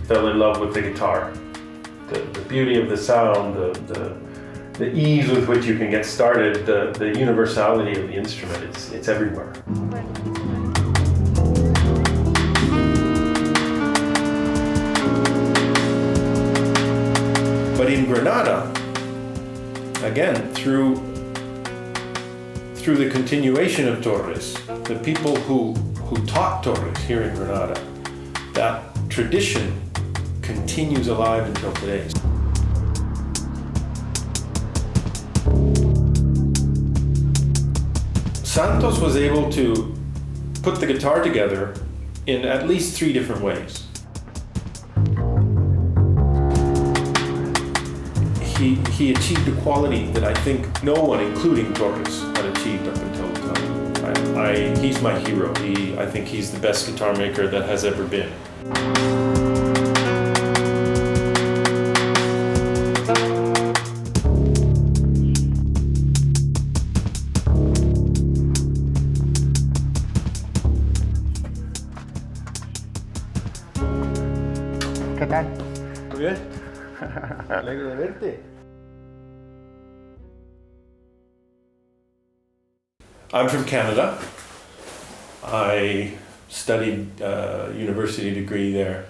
fell in love with the guitar. The beauty of the sound, the ease with which you can get started, the universality of the instrument, it's everywhere. But in Granada, again, through the continuation of Torres, the people who taught Torres here in Granada, that tradition continues alive until today. Santos was able to put the guitar together in at least 3 different ways. He achieved a quality that I think no one, including Torres, had achieved up until the time. He's my hero. I think he's the best guitar maker that has ever been. ¿Qué tal? Muy bien. Alegre de verte. I'm from Canada. I studied a university degree there,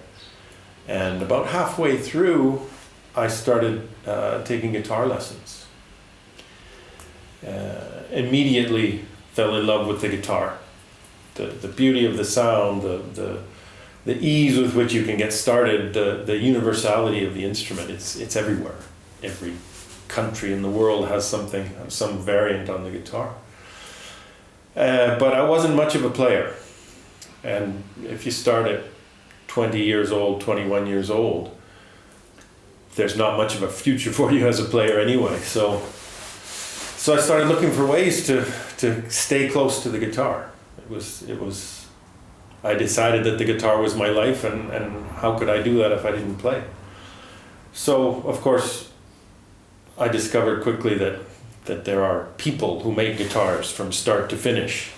and about halfway through I started taking guitar lessons. Immediately fell in love with the guitar. The beauty of the sound, the ease with which you can get started, the universality of the instrument, it's everywhere. Every country in the world has some variant on the guitar. But I wasn't much of a player. And if you start at 20 years old, 21 years old, there's not much of a future for you as a player anyway. So I started looking for ways to stay close to the guitar. I decided that the guitar was my life, and how could I do that if I didn't play? So, of course, I discovered quickly that there are people who make guitars from start to finish,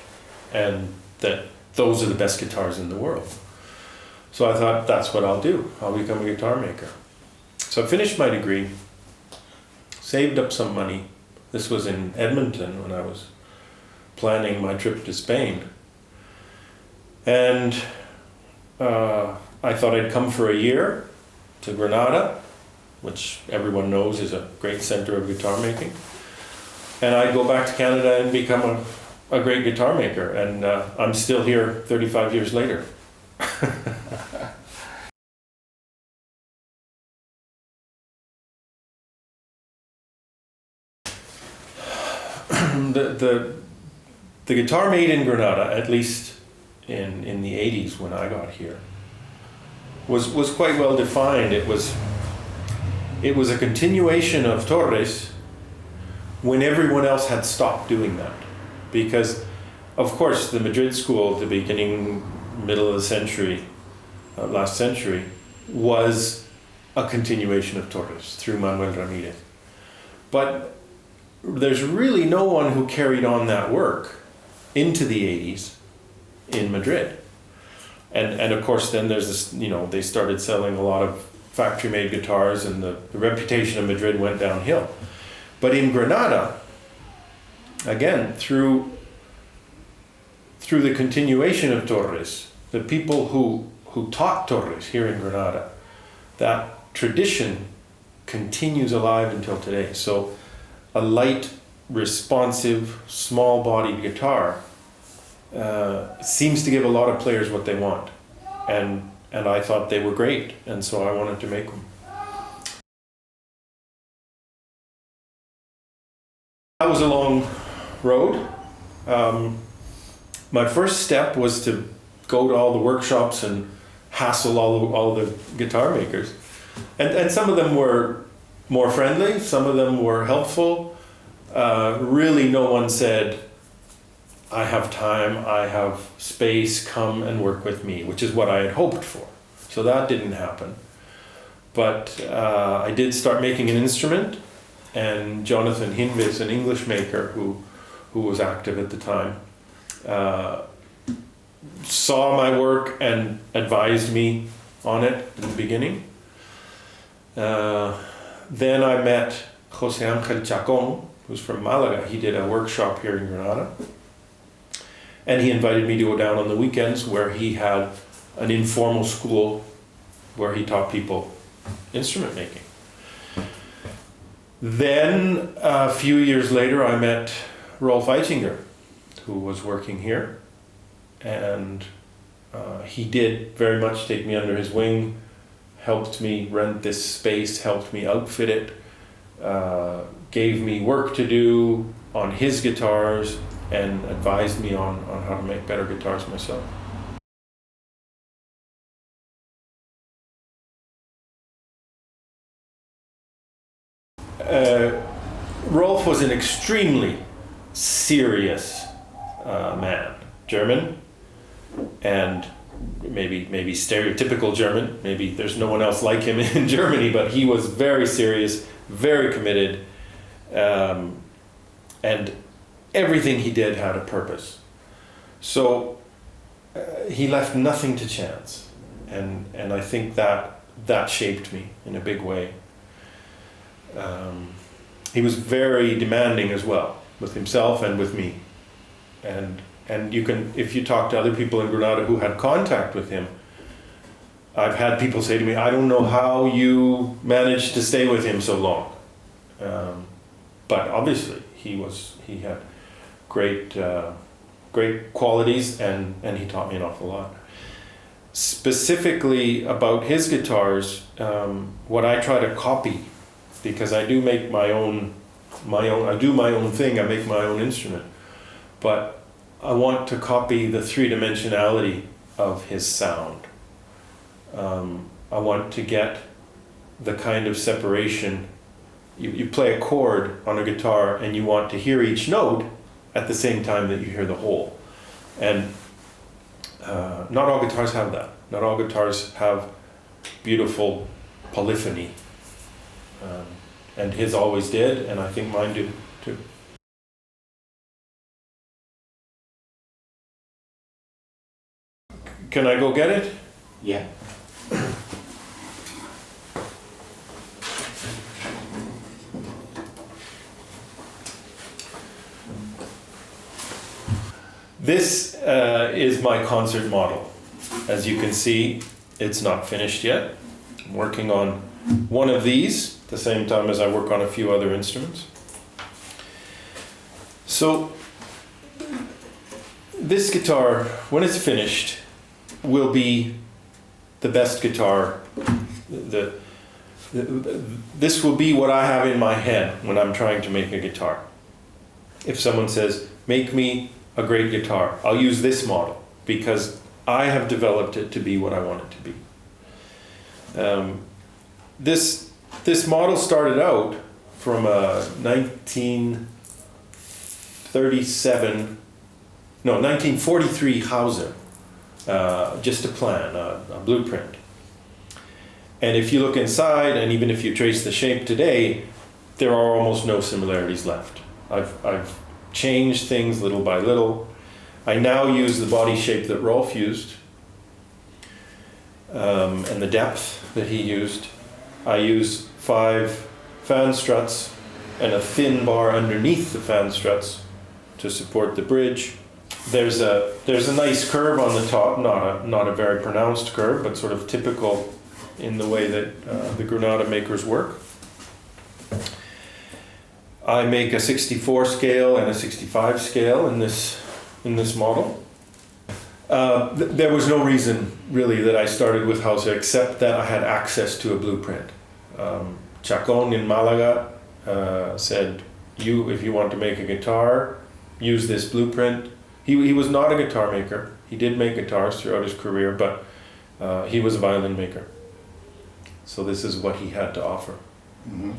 and that those are the best guitars in the world. So I thought, that's what I'll do. I'll become a guitar maker. So I finished my degree, saved up some money. This was in Edmonton when I was planning my trip to Spain. And I thought I'd come for a year to Granada, which everyone knows is a great center of guitar making. And I'd go back to Canada and become a great guitar maker. And I'm still here 35 years later. The guitar made in Granada, at least in the 80s when I got here, was quite well defined. It was a continuation of Torres when everyone else had stopped doing that. Because, of course, the Madrid school at the beginning, middle of the century, last century, was a continuation of Torres through Manuel Ramirez. But there's really no one who carried on that work into the 80s in Madrid. And of course then there's this, they started selling a lot of factory-made guitars, and the reputation of Madrid went downhill. But in Granada, again, through the continuation of Torres, the people who taught Torres here in Granada, that tradition continues alive until today. So a light, responsive, small-bodied guitar seems to give a lot of players what they want. And I thought they were great, and so I wanted to make them. That was a long road. My first step was to go to all the workshops and hassle all the guitar makers. And some of them were more friendly, some of them were helpful. Really no one said, I have time, I have space, come and work with me, which is what I had hoped for. So that didn't happen. But I did start making an instrument, and Jonathan Hinvis, an English maker who was active at the time, saw my work and advised me on it in the beginning. Then I met Jose Angel Chacon, who's from Malaga. He did a workshop here in Granada. And he invited me to go down on the weekends where he had an informal school where he taught people instrument making. Then a few years later I met Rolf Eichinger, who was working here, and he did very much take me under his wing, helped me rent this space, helped me outfit it, gave me work to do on his guitars, and advised me on how to make better guitars myself. Rolf was an extremely serious man, German, and maybe stereotypical German. Maybe there's no one else like him in Germany, but he was very serious, very committed, and everything he did had a purpose. So he left nothing to chance, and I think that shaped me in a big way. He was very demanding as well, with himself and with me. And you can, if you talk to other people in Granada who had contact with him, I've had people say to me, I don't know how you managed to stay with him so long. But obviously he had great qualities, and he taught me an awful lot. Specifically about his guitars, what I try to copy, because I do make I do my own thing, I make my own instrument, but I want to copy the three-dimensionality of his sound. I want to get the kind of separation. You play a chord on a guitar and you want to hear each note at the same time that you hear the whole. And not all guitars have that. Not all guitars have beautiful polyphony. And his always did, and I think mine do too. Can I go get it? Yeah. This is my concert model. As you can see, it's not finished yet. I'm working on one of these at the same time as I work on a few other instruments. So this guitar, when it's finished, will be the best guitar. This will be what I have in my head when I'm trying to make a guitar. If someone says, make me a great guitar, I'll use this model because I have developed it to be what I want it to be. This model started out from a 1943 Hauser, just a plan, a blueprint. And if you look inside, and even if you trace the shape today, there are almost no similarities left. I've changed things little by little. I now use the body shape that Rolf used, and the depth that he used. I use 5 fan struts and a thin bar underneath the fan struts to support the bridge. There's a nice curve on the top, not a very pronounced curve, but sort of typical in the way that the Granada makers work. I make a 64 scale and a 65 scale in this model. There was no reason really that I started with Hauser except that I had access to a blueprint. Chacon in Malaga said, if you want to make a guitar, use this blueprint. He was not a guitar maker. He did make guitars throughout his career, but he was a violin maker. So this is what he had to offer. Mm-hmm.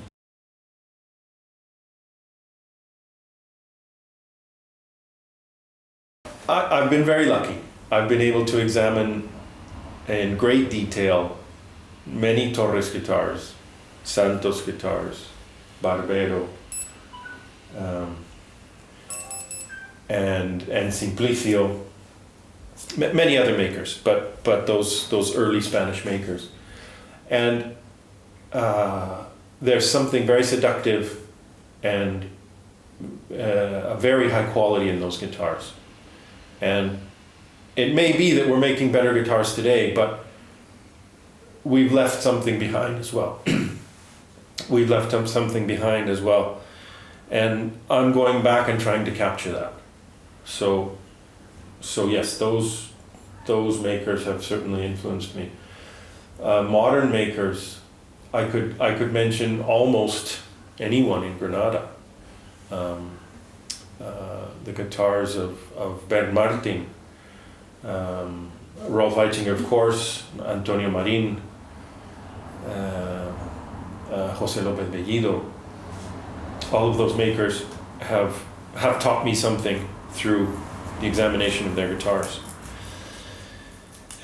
I've been very lucky. I've been able to examine in great detail many Torres guitars, Santos guitars, Barbero, and Simplicio, many other makers, but those early Spanish makers. And there's something very seductive and a very high quality in those guitars. And it may be that we're making better guitars today, but we've left something behind as well. We've left something behind as well. And I'm going back and trying to capture that. So yes, those makers have certainly influenced me. Modern makers, I could mention almost anyone in Granada. The guitars of Bernd Martin, Rolf Eichinger, of course, Antonio Marin, José López Bellido. All of those makers have taught me something through the examination of their guitars.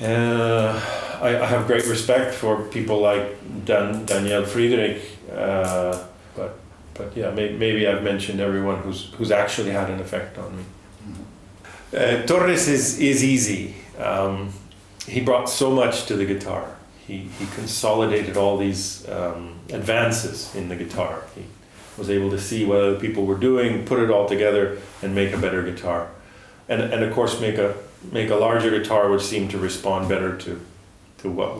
I have great respect for people like Daniel Friedrich, but yeah, maybe I've mentioned everyone who's actually had an effect on me. Torres is easy. He brought so much to the guitar. He consolidated all these advances in the guitar. He was able to see what other people were doing, put it all together, and make a better guitar. And of course make a larger guitar which seemed to respond better to what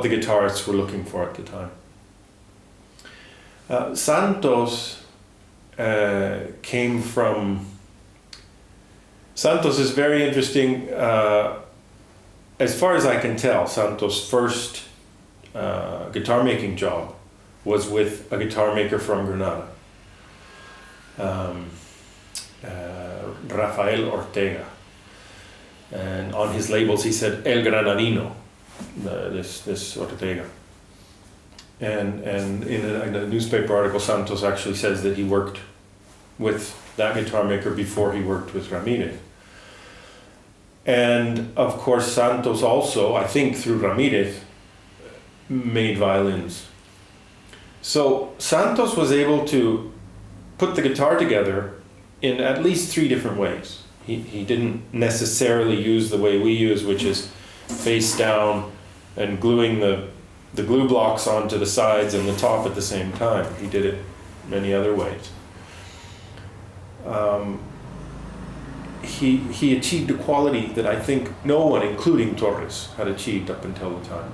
the guitarists were looking for at the time. Santos came from... Santos is very interesting. As far as I can tell, Santos' first guitar making job was with a guitar maker from Granada, Rafael Ortega. And on his labels he said El Granadino, this Ortega. And in a newspaper article, Santos actually says that he worked with that guitar maker before he worked with Ramirez. And of course Santos also, I think through Ramirez, made violins. So Santos was able to put the guitar together in at least 3 different ways. He didn't necessarily use the way we use, which is face down and gluing the glue blocks onto the sides and the top at the same time. He did it many other ways. He achieved a quality that I think no one, including Torres, had achieved up until the time.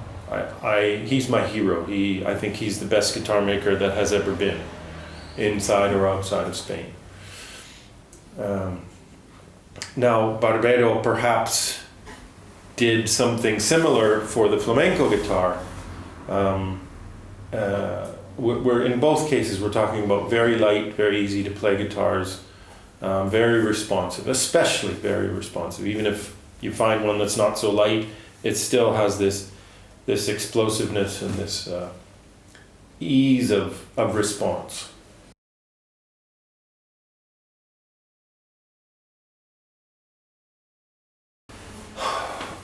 He's my hero. I think he's the best guitar maker that has ever been, inside or outside of Spain. Now, Barbero perhaps did something similar for the flamenco guitar. We're in both cases we're talking about very light, very easy to play guitars, very responsive, especially very responsive. Even if you find one that's not so light, it still has this explosiveness and this ease of response.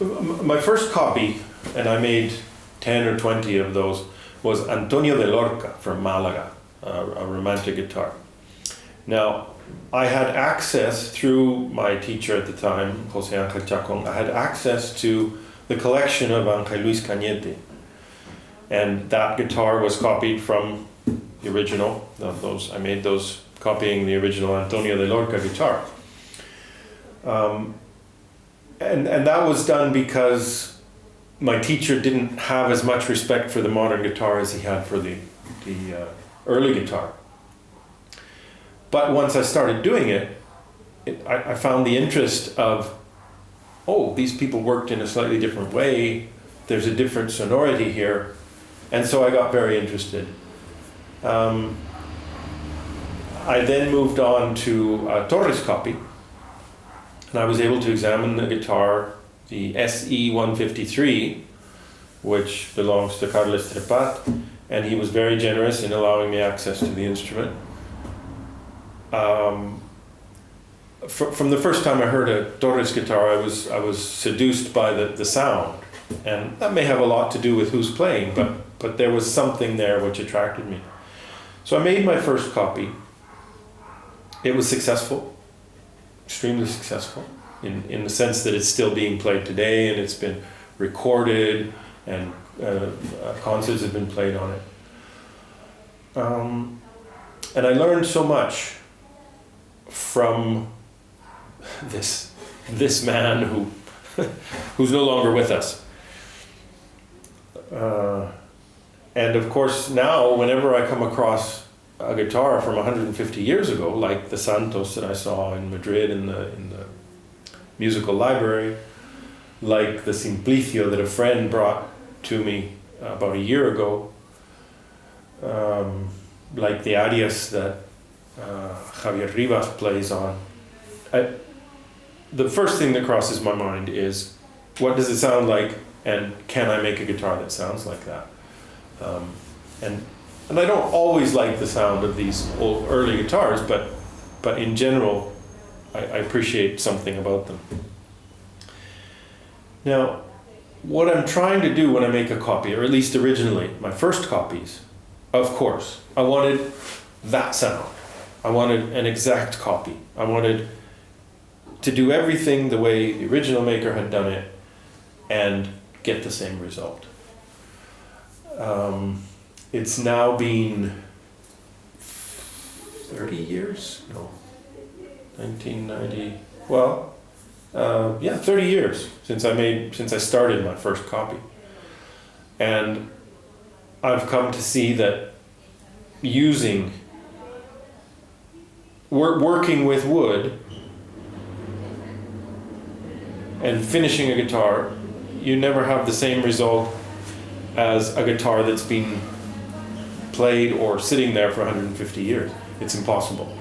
My first copy, and I made 10 or 20 of those, was Antonio de Lorca from Malaga, a romantic guitar. Now, I had access through my teacher at the time, José Ángel Chacón, I had access to the collection of Ángel Luis Cañete. And that guitar was copied from the original. I made those copying the original Antonio de Lorca guitar. And that was done because my teacher didn't have as much respect for the modern guitar as he had for the early guitar. But once I started doing it, I found the interest of, these people worked in a slightly different way, there's a different sonority here, and so I got very interested. I then moved on to a Torres copy, and I was able to examine the guitar, the SE 153, which belongs to Carles Trepat, and he was very generous in allowing me access to the instrument. From the first time I heard a Torres guitar, I was seduced by the sound, and that may have a lot to do with who's playing, but there was something there which attracted me. So I made my first copy. It was successful, extremely successful. in the sense that it's still being played today and it's been recorded and concerts have been played on it. And I learned so much from this man who's no longer with us. And of course now, whenever I come across a guitar from 150 years ago, like the Santos that I saw in Madrid in the musical library, like the Simplicio that a friend brought to me about a year ago, like the Arias that Javier Rivas plays on, the first thing that crosses my mind is, what does it sound like, and can I make a guitar that sounds like that? And I don't always like the sound of these old early guitars, but in general, I appreciate something about them. Now, what I'm trying to do when I make a copy, or at least originally, my first copies, of course, I wanted that sound. I wanted an exact copy. I wanted to do everything the way the original maker had done it and get the same result. It's now been 30 years? No, 1990. Well, 30 years since I started my first copy. And I've come to see that working with wood and finishing a guitar, you never have the same result as a guitar that's been played or sitting there for 150 years. It's impossible.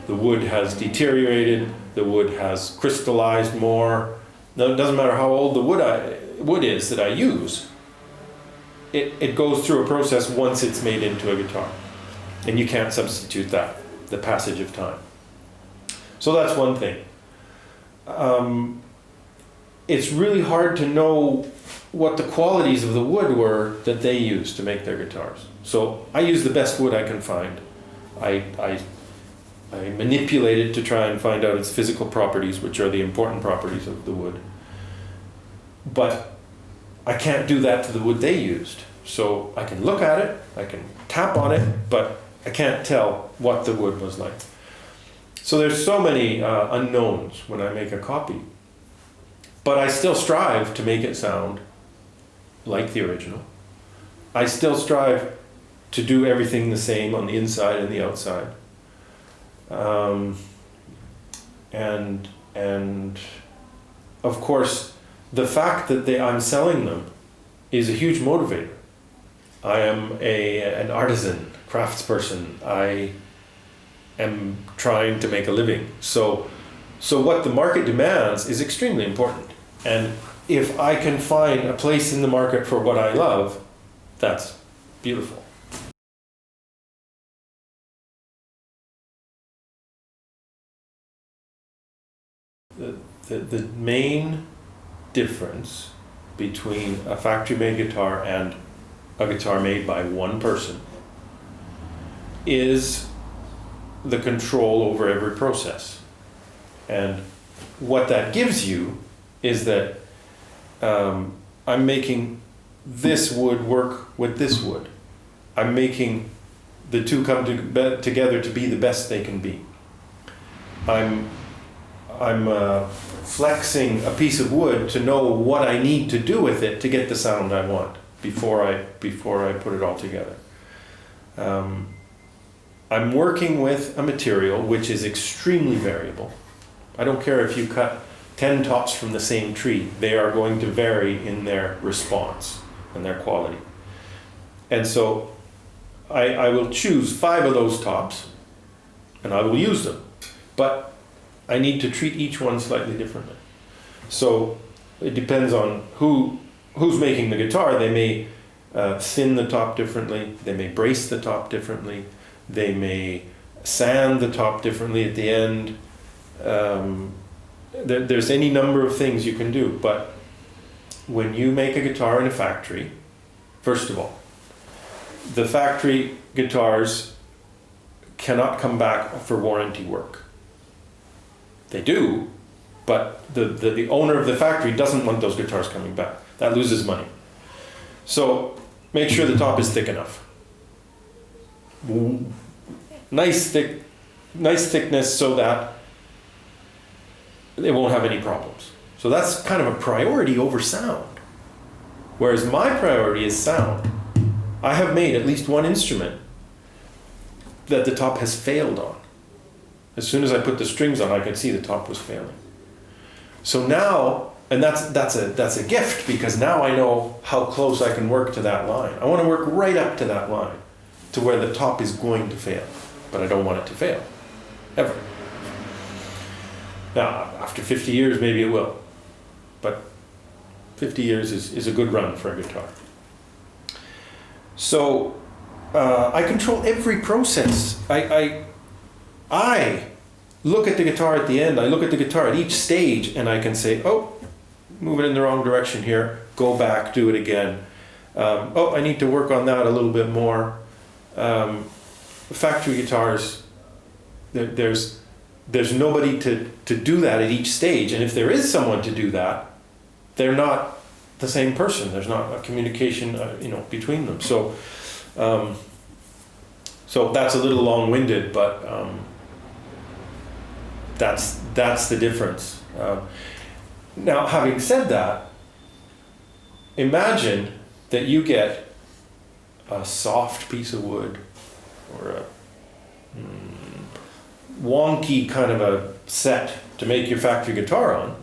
The wood has deteriorated, the wood has crystallized more. Now, it doesn't matter how old the wood is that I use, it goes through a process once it's made into a guitar. And you can't substitute that, the passage of time. So that's one thing. It's really hard to know what the qualities of the wood were that they used to make their guitars. So I use the best wood I can find. I manipulate it to try and find out its physical properties, which are the important properties of the wood. But I can't do that to the wood they used. So I can look at it, I can tap on it, but I can't tell what the wood was like. So there's so many unknowns when I make a copy. But I still strive to make it sound like the original. I still strive to do everything the same on the inside and the outside. And of course, the fact that I'm selling them is a huge motivator. I am an artisan, craftsperson. I am trying to make a living. So what the market demands is extremely important. And if I can find a place in the market for what I love, that's beautiful. The main difference between a factory-made guitar and a guitar made by one person is the control over every process. And what that gives you is that I'm making this wood work with this wood. I'm making the two come together to be the best they can be. I'm flexing a piece of wood to know what I need to do with it to get the sound I want before I put it all together. I'm working with a material which is extremely variable. I don't care if you cut 10 tops from the same tree, they are going to vary in their response and their quality. And so I will choose 5 of those tops and I will use them. But I need to treat each one slightly differently. So it depends on who's making the guitar. They may thin the top differently, they may brace the top differently, they may sand the top differently at the end. There's any number of things you can do, but when you make a guitar in a factory, first of all, the factory guitars cannot come back for warranty work. They do, but the owner of the factory doesn't want those guitars coming back. That loses money. So make sure the top is thick enough. Nice thickness so that it won't have any problems. So that's kind of a priority over sound. Whereas my priority is sound. I have made at least one instrument that the top has failed on. As soon as I put the strings on, I could see the top was failing. So now, and that's a gift, because now I know how close I can work to that line. I want to work right up to that line, to where the top is going to fail, but I don't want it to fail, ever. Now, after 50 years, maybe it will, but 50 years is a good run for a guitar. So I control every process. I look at the guitar at the end, I look at the guitar at each stage, and I can say, oh, move it in the wrong direction here, go back, do it again. Oh, I need to work on that a little bit more. Factory guitars, there's nobody to do that at each stage, and if there is someone to do that, they're not the same person. There's not a communication, between them. So that's a little long-winded, but that's the difference. Now, having said that, imagine that you get a soft piece of wood or a wonky kind of a set to make your factory guitar on,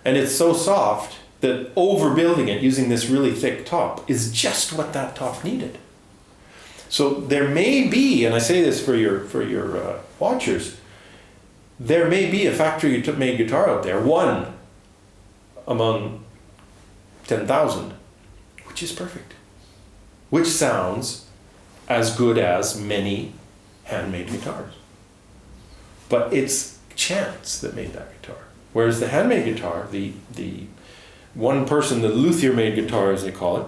and it's so soft that overbuilding it using this really thick top is just what that top needed. So there may be, and I say this for your watchers, there may be a factory-made guitar out there, one among 10,000, which is perfect, which sounds as good as many handmade guitars. But it's chance that made that guitar. Whereas the handmade guitar, the one person, the luthier-made guitar, as they call it,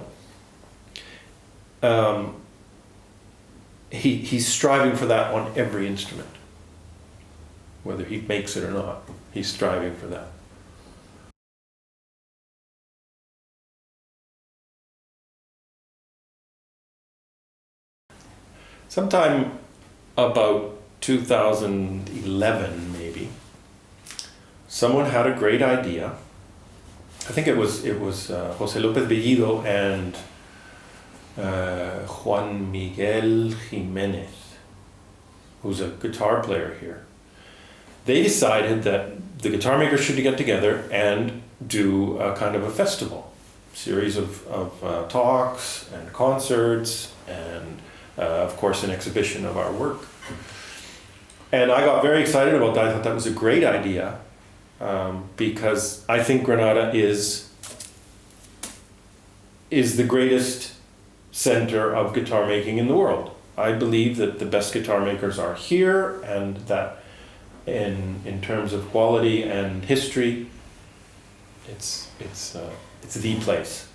he's striving for that on every instrument. Whether he makes it or not, he's striving for that. Sometime about 2011, maybe, someone had a great idea. I think it was Jose Lopez Bellido and Juan Miguel Jimenez, who's a guitar player here. They decided that the guitar makers should get together and do a kind of a festival, series of talks and concerts and of course an exhibition of our work. And I got very excited about that. I thought that was a great idea because I think Granada is the greatest center of guitar making in the world. I believe that the best guitar makers are here, and that in terms of quality and history, it's the place.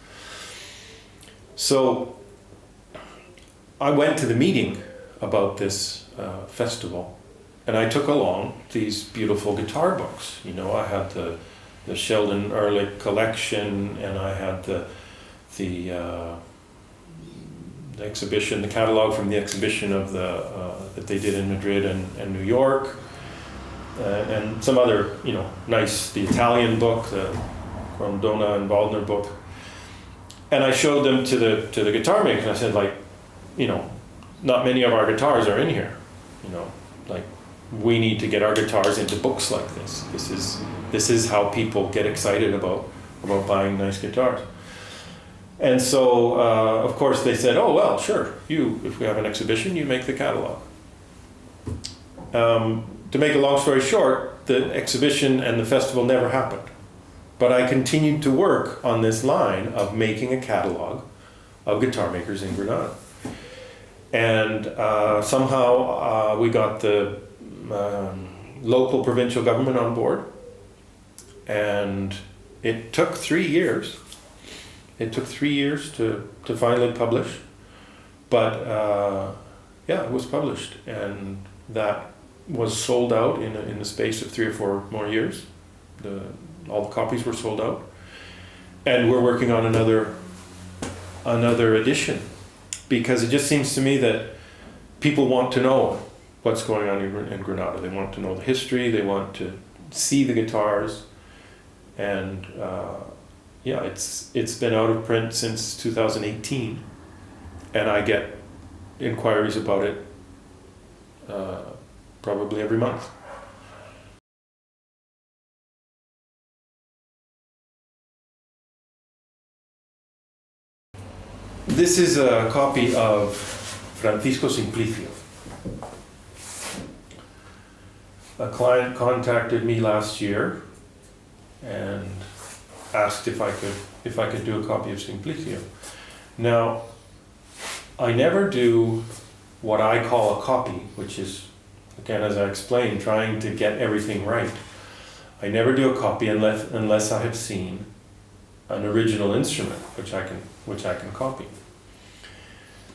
So I went to the meeting about this festival, and I took along these beautiful guitar books. I had the Sheldon Ehrlich collection, and I had the exhibition, the catalog from the exhibition of that they did in Madrid and New York. And some other, nice, the Italian book, the Rondona and Waldner book. And I showed them to the guitar maker, and I said, not many of our guitars are in here. We need to get our guitars into books like this. This is how people get excited about buying nice guitars. And so, of course, they said, oh, well, sure, if we have an exhibition, you make the catalog. To make a long story short, the exhibition and the festival never happened. But I continued to work on this line of making a catalog of guitar makers in Granada. And somehow we got the local provincial government on board. And it took 3 years. It took 3 years to finally publish. But it was published. And that was sold out in the space of 3 or 4 more years. all the copies were sold out, and we're working on another edition, because it just seems to me that people want to know what's going on in Granada. They want to know the history. They want to see the guitars, and yeah, it's been out of print since 2018, and I get inquiries about it probably every month. This is a copy of Francisco Simplicio. A client contacted me last year and asked if I could do a copy of Simplicio. Now, I never do what I call a copy, which is, again, as I explained, trying to get everything right. I never do a copy unless I have seen an original instrument which I can copy.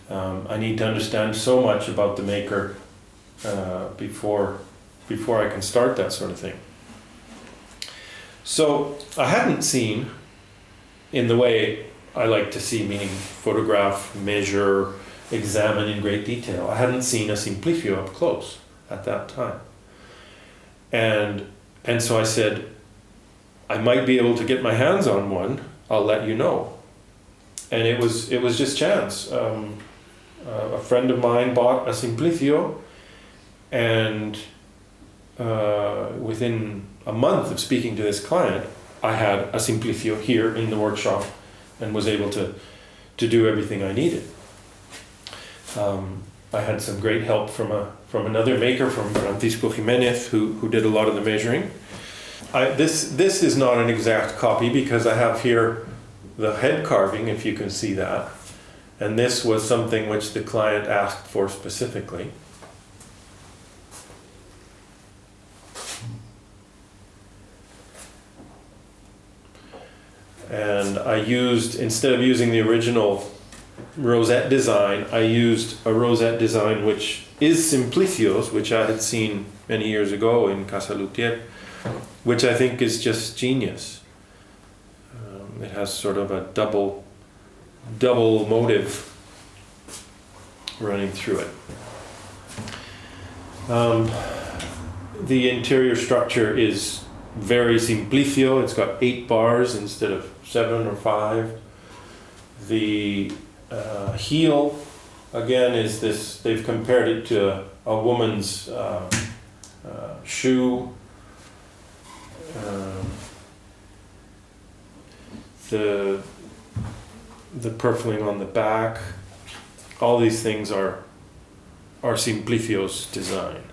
I need to understand so much about the maker before I can start that sort of thing. So I hadn't seen, in the way I like to see, meaning photograph, measure, examine in great detail, I hadn't seen a Simplicio up close at that time. And so I said, I might be able to get my hands on one, I'll let you know. And it was just chance. A friend of mine bought a Simplicio, and within a month of speaking to this client, I had a Simplicio here in the workshop and was able to do everything I needed. I had some great help from another maker, from Francisco Jimenez, who did a lot of the measuring. This is not an exact copy because I have here the head carving, if you can see that. And this was something which the client asked for specifically. And I used, instead of using the original rosette design, I used a rosette design which is Simplicio's, which I had seen many years ago in Casa Luthier, which I think is just genius. It has sort of a double motive running through it. The interior structure is very Simplicio. It's got 8 bars instead of 7 or 5. The heel, again, is this, they've compared it to a woman's shoe. The purfling on the back, all these things are Simplicio's design.